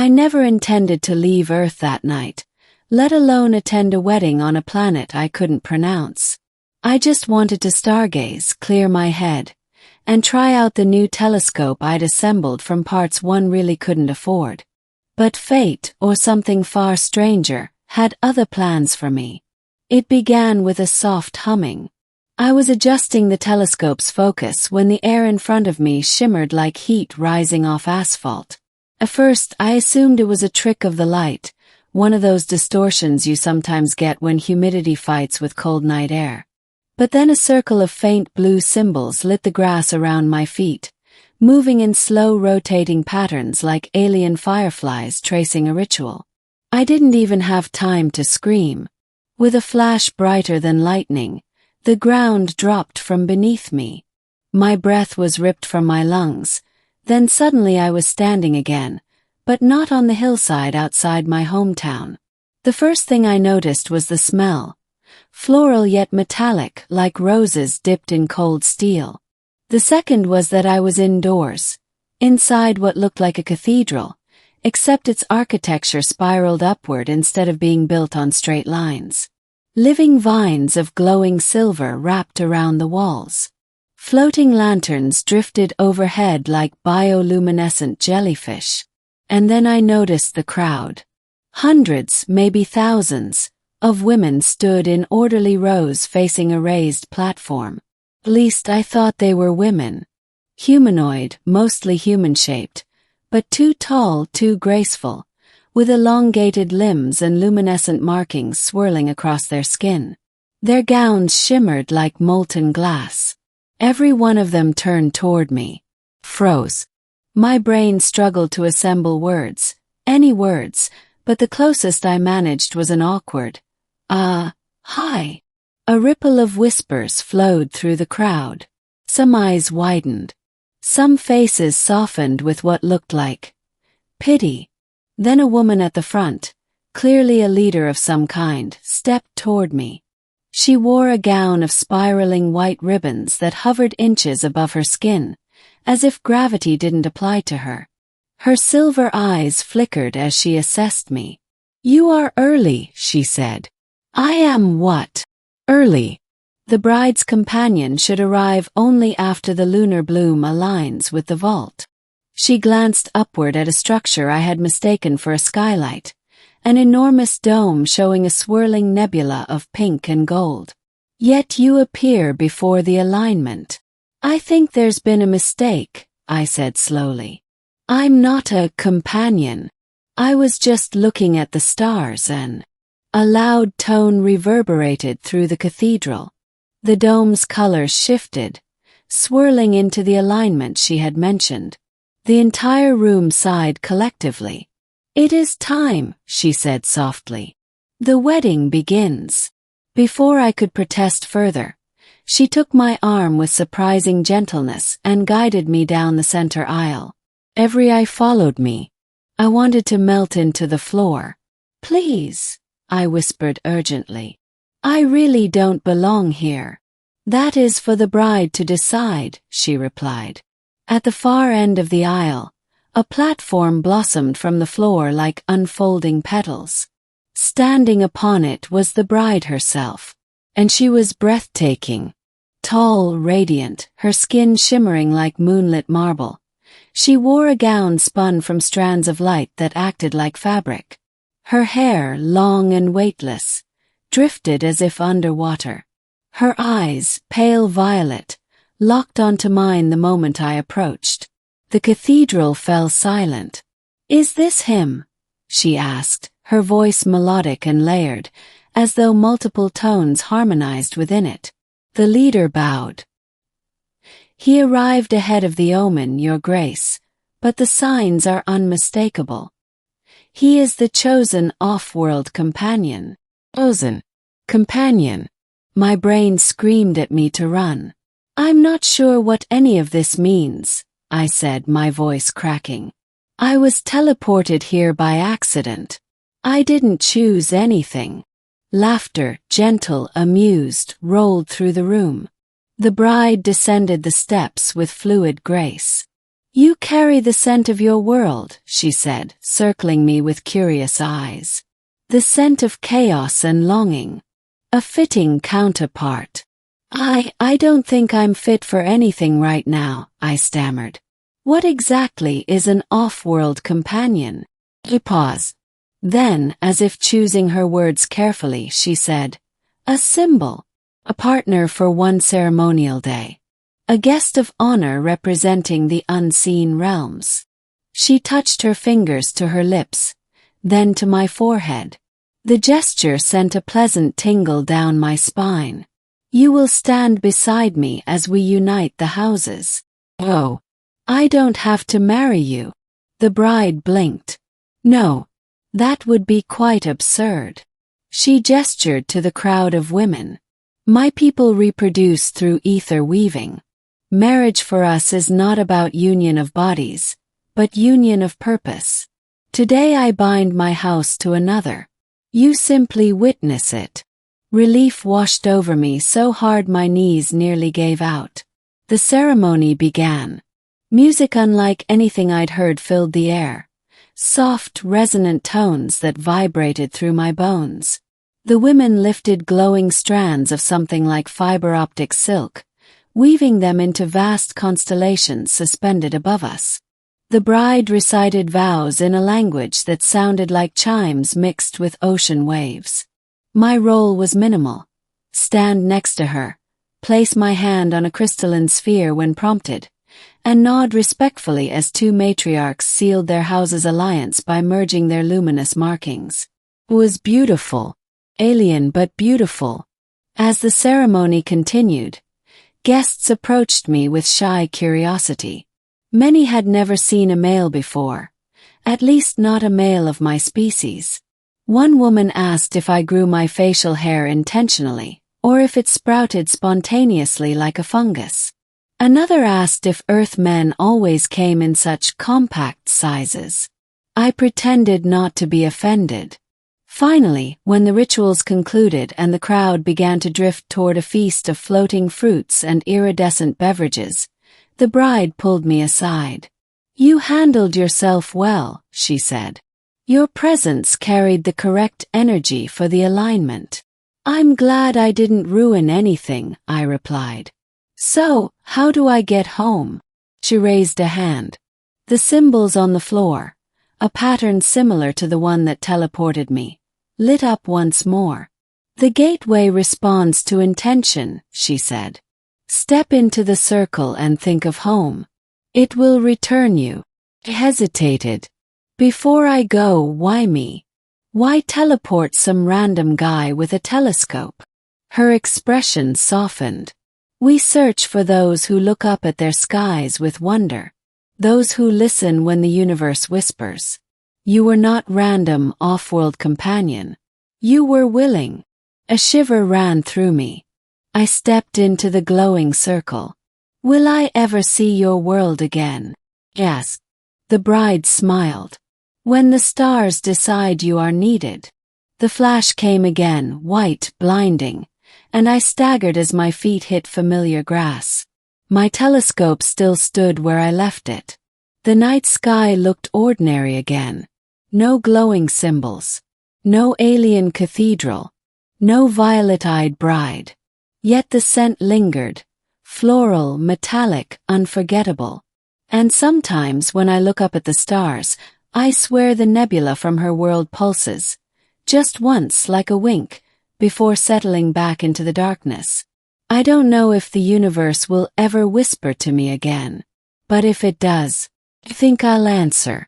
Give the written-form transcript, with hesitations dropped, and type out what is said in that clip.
I never intended to leave Earth that night, let alone attend a wedding on a planet I couldn't pronounce. I just wanted to stargaze, clear my head, and try out the new telescope I'd assembled from parts one really couldn't afford. But fate, or something far stranger, had other plans for me. It began with a soft humming. I was adjusting the telescope's focus when the air in front of me shimmered like heat rising off asphalt. At first, I assumed it was a trick of the light, one of those distortions you sometimes get when humidity fights with cold night air. But then a circle of faint blue symbols lit the grass around my feet, moving in slow rotating patterns like alien fireflies tracing a ritual. I didn't even have time to scream. With a flash brighter than lightning, the ground dropped from beneath me. My breath was ripped from my lungs. Then suddenly I was standing again, but not on the hillside outside my hometown. The first thing I noticed was the smell. Floral yet metallic, like roses dipped in cold steel. The second was that I was indoors, inside what looked like a cathedral, except its architecture spiraled upward instead of being built on straight lines. Living vines of glowing silver wrapped around the walls. Floating lanterns drifted overhead like bioluminescent jellyfish. And then I noticed the crowd. Hundreds, maybe thousands, of women stood in orderly rows facing a raised platform. At least I thought they were women. Humanoid, mostly human-shaped, but too tall, too graceful, with elongated limbs and luminescent markings swirling across their skin. Their gowns shimmered like molten glass. Every one of them turned toward me. Froze. My brain struggled to assemble words, any words, but the closest I managed was an awkward, hi. A ripple of whispers flowed through the crowd. Some eyes widened. Some faces softened with what looked like pity. Then a woman at the front, clearly a leader of some kind, stepped toward me. She wore a gown of spiraling white ribbons that hovered inches above her skin, as if gravity didn't apply to her. Her silver eyes flickered as she assessed me. "You are early," she said. "I am what? Early." The bride's companion should arrive only after the lunar bloom aligns with the vault. She glanced upward at a structure I had mistaken for a skylight, an enormous dome showing a swirling nebula of pink and gold. "Yet you appear before the alignment." "I think there's been a mistake," I said slowly. "I'm not a companion. I was just looking at the stars and—" A loud tone reverberated through the cathedral. The dome's colors shifted, swirling into the alignment she had mentioned. The entire room sighed collectively. "It is time," she said softly. "The wedding begins." Before I could protest further, she took my arm with surprising gentleness and guided me down the center aisle. Every eye followed me. I wanted to melt into the floor. "Please," I whispered urgently. "I really don't belong here." "That is for the bride to decide," she replied. At the far end of the aisle, a platform blossomed from the floor like unfolding petals. Standing upon it was the bride herself, and she was breathtaking. Tall, radiant, her skin shimmering like moonlit marble. She wore a gown spun from strands of light that acted like fabric. Her hair, long and weightless, drifted as if underwater. Her eyes, pale violet, locked onto mine the moment I approached. The cathedral fell silent. "Is this him?" she asked, her voice melodic and layered, as though multiple tones harmonized within it. The leader bowed. "He arrived ahead of the omen, Your Grace, but the signs are unmistakable. He is the chosen off-world companion." Chosen companion. My brain screamed at me to run. "I'm not sure what any of this means," I said, my voice cracking. "I was teleported here by accident. I didn't choose anything." Laughter, gentle, amused, rolled through the room. The bride descended the steps with fluid grace. You carry the scent of your world, she said, circling me with curious eyes. The scent of chaos and longing. A fitting counterpart. I don't think I'm fit for anything right now, I stammered. What exactly is an off-world companion? He paused. Then, as if choosing her words carefully, she said, a symbol. A partner for one ceremonial day. A guest of honor representing the unseen realms. She touched her fingers to her lips, then to my forehead. The gesture sent a pleasant tingle down my spine. You will stand beside me as we unite the houses. Oh, I don't have to marry you. The bride blinked. No, that would be quite absurd. She gestured to the crowd of women. My people reproduce through ether weaving. Marriage for us is not about union of bodies, but union of purpose. Today I bind my house to another. You simply witness it. Relief washed over me so hard my knees nearly gave out. The ceremony began. Music unlike anything I'd heard filled the air. Soft, resonant tones that vibrated through my bones. The women lifted glowing strands of something like fiber optic silk, weaving them into vast constellations suspended above us. The bride recited vows in a language that sounded like chimes mixed with ocean waves. My role was minimal. Stand next to her, place my hand on a crystalline sphere when prompted, and nod respectfully as two matriarchs sealed their house's alliance by merging their luminous markings. It was beautiful, alien but beautiful. As the ceremony continued, guests approached me with shy curiosity. Many had never seen a male before, at least not a male of my species. One woman asked if I grew my facial hair intentionally, or if it sprouted spontaneously like a fungus. Another asked if Earthmen always came in such compact sizes. I pretended not to be offended. Finally, when the rituals concluded and the crowd began to drift toward a feast of floating fruits and iridescent beverages, the bride pulled me aside. You handled yourself well, she said. Your presence carried the correct energy for the alignment. I'm glad I didn't ruin anything, I replied. So, how do I get home? She raised a hand. The symbols on the floor, a pattern similar to the one that teleported me, lit up once more. The gateway responds to intention, she said. Step into the circle and think of home. It will return you. I hesitated. Before I go, why me? Why teleport some random guy with a telescope? Her expression softened. We search for those who look up at their skies with wonder. Those who listen when the universe whispers. You were not random off-world companion. You were willing. A shiver ran through me. I stepped into the glowing circle. Will I ever see your world again? Yes. The bride smiled. When the stars decide you are needed. The flash came again, white, blinding, and I staggered as my feet hit familiar grass. My telescope still stood where I left it. The night sky looked ordinary again. No glowing symbols. No alien cathedral. No violet-eyed bride. Yet the scent lingered. Floral, metallic, unforgettable. And sometimes when I look up at the stars, I swear the nebula from her world pulses, just once like a wink, before settling back into the darkness. I don't know if the universe will ever whisper to me again, but if it does, I think I'll answer.